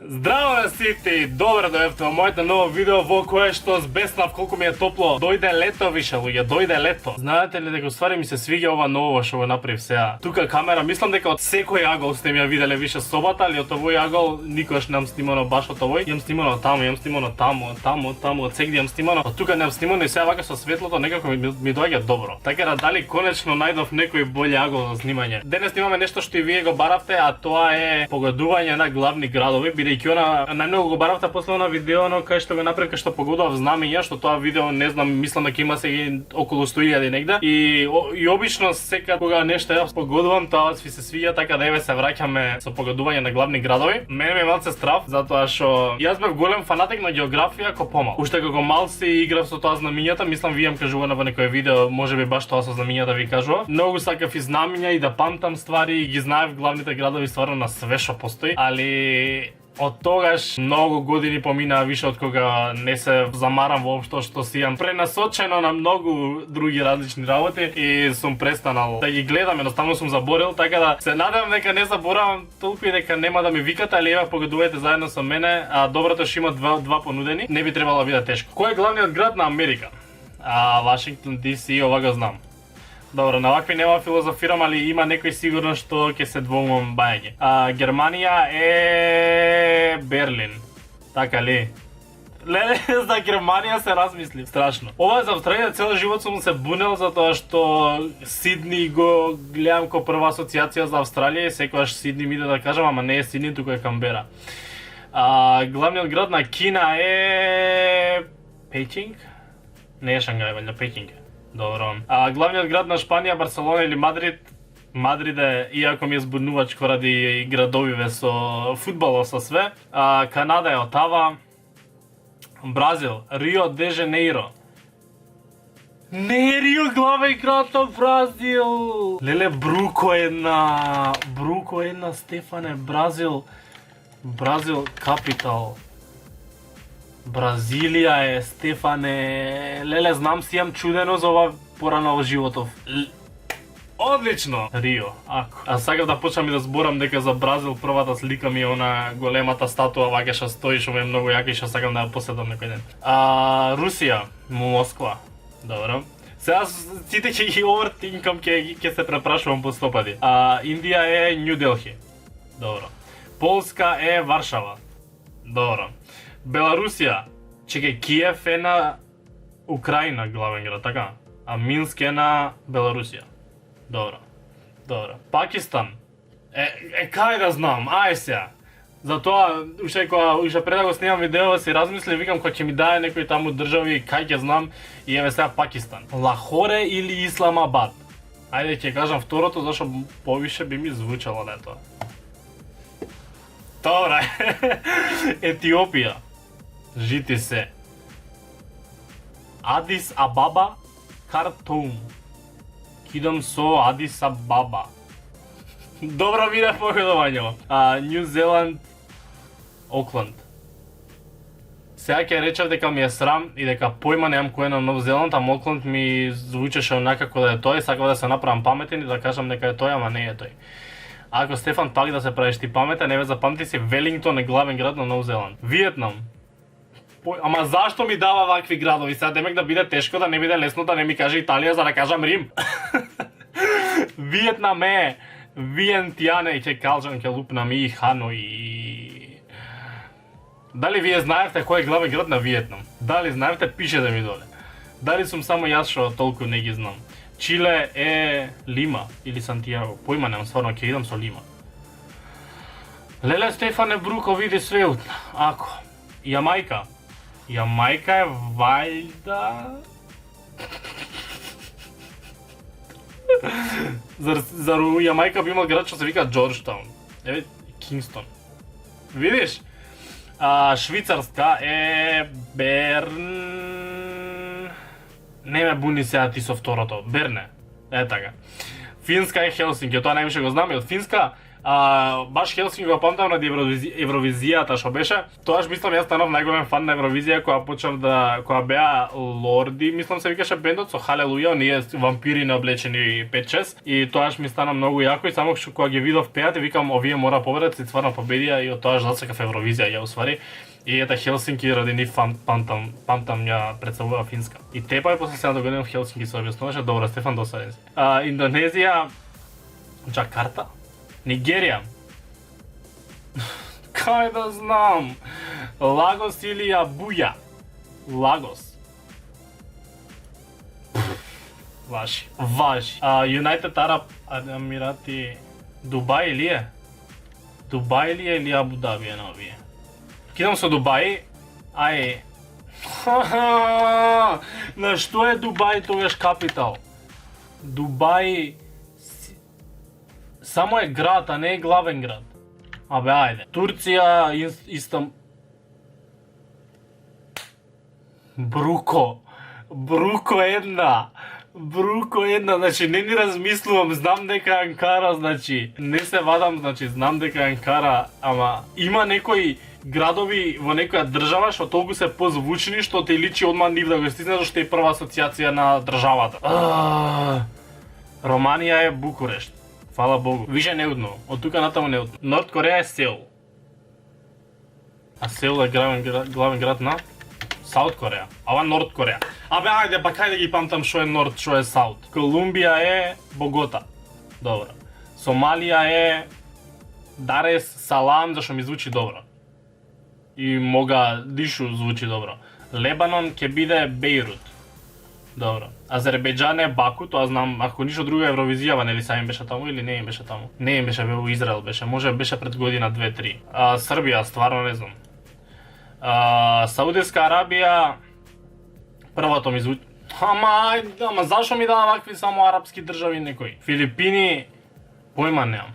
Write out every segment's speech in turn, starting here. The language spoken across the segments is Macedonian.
Здраво на сите и добро дојавте во моето ново видео во кое што збеснав колку ми е топло. Дојде лето више, луѓе, дојде лето. Знаете ли дека уствари ми се свиѓа ова ново што го направив сега? Тука камера, мислам дека од секој агол сте ми ја виделе више собата, али од овој агол никош немам снимано баш од овој. Имам снимано таму, имам снимано таму, од сегде имам снимано. Од тука немам снимано и сега вака со светлото некако ми доаѓа добро. Така да дали конечно најдов некој болј агол за снимање. Денес снимаме нешто што и вие го баравте, а тоа е погодување на главни градови, бидејќи она најмногу го баравте после она видео, но кај што го направив, кај што погодував знамења, што тоа видео не знам, мислам дека има сега околу 100.000 негде. И обично секад кога нешто ја погодувам, тоа ви се свиѓа, така да еве се враќаме со погодување на главни градови. Мене ми е малце страф, затоа што јас бев голем фанатик на географија како помал. Уште како мал си играв со тоа знамињата, мислам ви имам кажувано во некое видео, можеби баш тоа со знамињата ви кажував. Многу сакав и знамиња и да памтам ствари и ги знаев главните градови стварно на све што постои, али од тогаш многу години поминаа више од кога не се замарам воопшто што си имам пренасочено на многу други различни работи и сум престанал да ги гледам, едноставно сум заборил, така да се надевам дека не заборавам толку и дека нема да ми викате, али еве погодувајте заедно со мене, а доброто што има два понудени, не би требало да биде тешко. Кој е главниот град на Америка? Вашингтон DC, ова го знам. Добро, на вакви нема филозофирам, али има некој сигурно што ќе се двомам бајање. Германија е Берлин. Така ли? Леле, за Германија се размислив. Страшно. Ова за Австралија цел живот сум се бунел затоа што Сидни го гледам ко прва асоциација за Австралија и секогаш Сидни ми иде да кажам, ама не е Сидни, туку е Камбера. Главниот град на Кина е Пекинг? Не е Шангај, валјда Пекинг. Добро. Главниот град на Шпанија, Барселона или Мадрид? Мадрид е, иако ми е збунувачко ради градовиве со фудбало со све. Канада е Отава. Бразил, Рио де Жанеиро. Не е Рио главен град на Бразил. Леле, Бруко една, Стефане, Бразил капитал. Бразилија е, Стефане. Леле, знам си имам чудено за ова порано во животов. Одлично! Рио, ако. А сакав да почнам и да зборам дека за Бразил првата слика ми е она големата статуа ваќе што стои, што ми е многу јака и што сакам да ја посетам некој ден. Русија, Москва. Добро. Сега сите ќе ги овертинкам, ќе се препрашувам по 100 пати. Индија е Нью Делхи. Добро. Полска е Варшава. Добро. Беларусија, чекај, Киев е на Украина главен град, така? А Минск е на Беларусија. Добро. Пакистан. Кај да знам, ај сега. Затоа, уште пред да го снимам видео, си размислив, викам кој ќе ми даде некој таму држави, кај ќе знам, и еве сега Пакистан. Лахоре или Исламабад? Ајде ќе кажам второто, зашто повише би ми звучало на тоа. Добре. Етиопија. Жити се. Адис Абаба, Картум. Кидам со Адис Абаба. Добро ми е погодувањето. Нью Зеланд, Окланд. Сега ќе речев дека ми е срам и дека појма немам кој е на Нов Зеланд, а Окланд ми звучеше онакако да е тој, сакав да се направам паметен и да кажам дека е тој, ама не е тој. Ако Стефан пак да се правиш ти паметен, еве запамти си, Велингтон е главен град на Нов Зеланд. Виетнам. Ама зашто ми дава вакви градови? Сега демек да биде тешко, да не биде лесно, да не ми каже Италија, за да кажам Рим. Виетнам е Виентијане и ќе кажам, ќе лупнам и Ханој. Дали вие знаевте кој е главен град на Виетнам? Дали знаевте, пишете ми доле. Дали сум само јас што толку не ги знам? Чиле е Лима или Сантијаго. Појма немам, стварно ќе идам со Лима. Леле, Стефане, Бруко види свеут. Ако. Јамајка е вајда... Зар у Јамајка би имал град што се вика Джорджтаун. Еве, Кингстон. Видиш? Швицарска е Берн... Не ме буни сега ти со второто. Берне. Така. Финска е Хелсинки, тоа највише го знам. И од Финска Баш Хелсинки го памтам ради Евровизијата што беше. Тоаш мислам јас станав најголем фан на Евровизија кога беа Лорди, мислам се викаше бендот со Халелуја, оние вампири наоблечени 5-6 и тоаш ми стана многу јако и само што кога ги видов пеат и викам овие мора победат и стварно победија и од тоаш засекав Евровизија ја уствари. И ета Хелсинки ради нив памтам ја представува Финска. И тепа и после 7 години в Хелсинки се објаснуваше, добро, Стефан досаден си. Индонезија, Джакарта, Нигерија. Кај да знам? Лагос или Абуја? Лагос. Ваши. Юнайтед Араб Емирати, Дубај или е? Дубај или Абу Даби е на овие? Кидам со Дубај, на што е Дубај тогаш капитал? Дубај само е град, а не е главен град. Ајде. Турција, Бруко една, значи не ни размислувам, знам дека Анкара, значи не се вадам, значи знам дека Анкара, ама има некои градови во некоја држава што толку се позвучни што ти личи одма нив да го стиснеш што е прва асоцијација на државата. Романија е Букурешт. Фала Богу. Више неудно. Од тука натаму неудно. Норд Кореја е Сеул. А Сеул е главен град на Саут Кореја. Ова Норд Кореја. Ајде, па кај да ги памтам што е Норд, што е Саут. Колумбија е Богота. Добро. Сомалија е Дарес Салам, зашто ми звучи добро. И Могадишу звучи добро. Лебанон ќе биде Бејрут. Добро. Азербејџан е Баку, тоа знам, ако ништо друго Евровизијава, нели са им беше таму или не им беше таму? Не им беше, во Израел беше, може беше пред година 2-3. Србија, стварно не знам. Саудиска Арабија, првото ми звучи. Ама зашо ми дава вакви само арапски држави некои? Филипини, појма немам.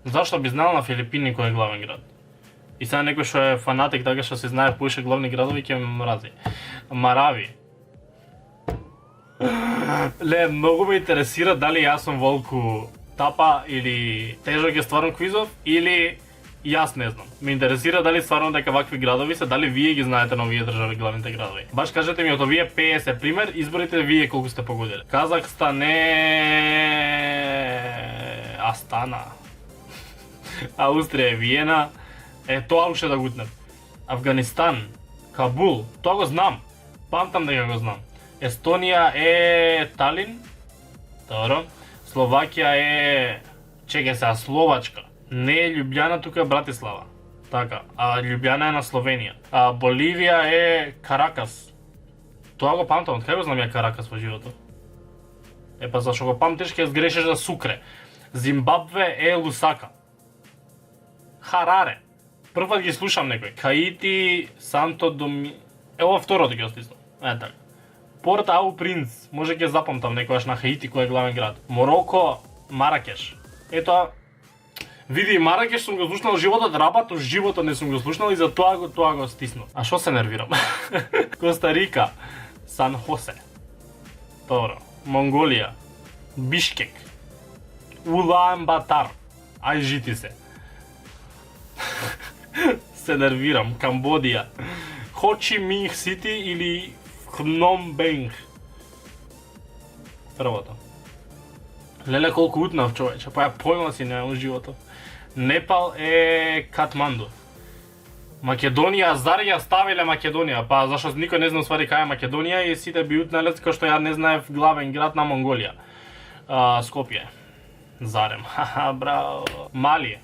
Зашто би знал на Филипини кој е главен град? И сега некој што е фанатик така што се знае поише главни градови ќе ме мрази. Марави. Многу ме интересира дали јас сум Волку Тапа или тежок е стварно квизов или јас не знам. Ме интересира дали стварно дека вакви градови се, дали вие ги знаете на овие држави главните градови. Баш кажете ми од овие 50 пример, изборите вие колку сте погодили. Казахстан е Астана. Аустрија е Виена. Тоа уште да гутнем. Афганистан, Кабул, тоа го знам. Памтам дека го знам. Естонија е Талин. Добро. Словакија е Словачка. Не е Љубљана, тука е Братислава. Така, Љубљана е на Словенија. Боливија е Каракас. Тоа го памтам, од кај го знам ја Каракас во животот? Па зашо го памтиш ќе сгрешиш за Сукре. Зимбабве е Лусака. Хараре. Прв ги слушам некој. Хаити, Санто Доми... Ова второто ќе остиснам. Така. Порт Ау Принц, може ќе запамтам некојаш на Хаити кој е главен град. Мороко, Маракеш. Ето, види, Маракеш сум го слушнал животот, Рабат уж животот не сум го слушнал и за тоа го стиснав. А шо се нервирам? Коста Рика, Сан Хосе. Добро. Монголија, Бишкек, Улан Батар. Ај жити се. Се нервирам. Камбодија. Хочи Минх Сити или Хном Бенг. Првото. Леле колку утнав човече, па ја појма си немам животот. Непал е Катманду. Македонија, зар ја ставиле Македонија? Па зашто никој не знае уствари кај е Македонија и сите би утнале како што ја не знаев главен град на Монголија. Скопје. Зарем. Хаха, браво. Мали.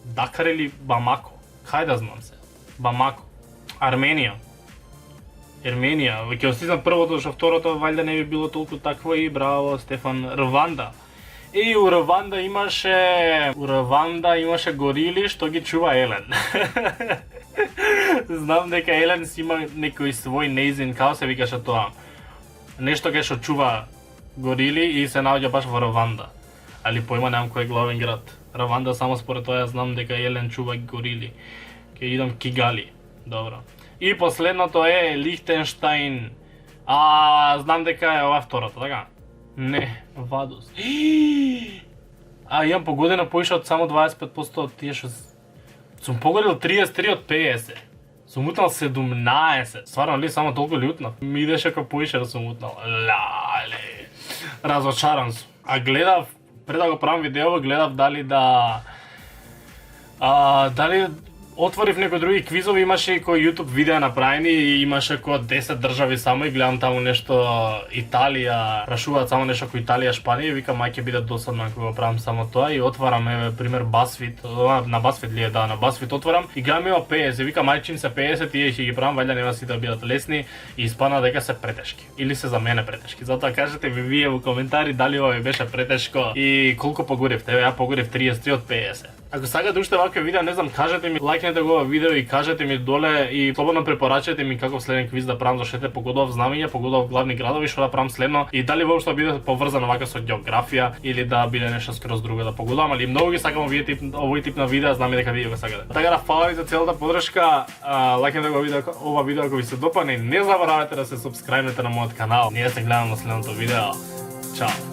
Дакар или Бамако? Кај да знам се? Бамако. Арменија. Ерменија. Ќе остиснам првото, што второто валјда не би било толку такво и браво, Стефан. Рванда. У Рванда имаше горили што ги чува Елен. Знам дека Елен си има некој свој неизин, као се викаше тоа. Нешто кај што чува горили и се наоѓа баш во Рванда. Али појма немам кој е главен град. Рванда само според тоа ја знам дека Елен чува горили. Ке идам Кигали. Добро. И последното е Лихтенштаин. Знам дека е ова второто, така? Не, Вадус. А имам погодено поише од само 25% од тие што сум погодил 33 од 50. Сум утнал 17. Стварно ли само толку ли утнав? Ми идеше како поише да сум утнал. Лале. Разочаран сум. А гледав пред да го правам видео, гледав дали дали отворив некои други квизови, имаше и кои YouTube видеа направени и имаше кои 10 држави само и гледам таму нешто Италија, прашуваат само нешто кој Италија, Шпанија и викам мај ќе биде досадно ако го правам само тоа и отварам пример BuzzFeed, на BuzzFeed ли е, да, на BuzzFeed отварам и гледам има 50 и викам мај чим се 50 тие ќе ги правам, вајде нема сите да бидат лесни и испадна дека се претешки или се за мене претешки. Затоа кажете ми вие во коментари дали ова ви беше претешко и колку погоревте. Ја погорев 33 од 50. Ако сакате уште вакви видеа, не знам, кажете ми, лајкнете го ова видео и кажете ми доле и слободно препорачате ми каков следен квиз да правам, зашто погодував знамења, погодував главни градови, што да правам следно и дали воопшто да биде поврзано вака со географија или да биде нешто скроз друго да погодувам, али многу ги сакам овој тип на видеа, знам и дека вие го сакате. Така да фала ви за целата подршка, лајкнете го ова видео ако ви се допадне, не заборавајте да се супскрајбнете на мојот канал. Ние се гледаме на следното видео. Чао.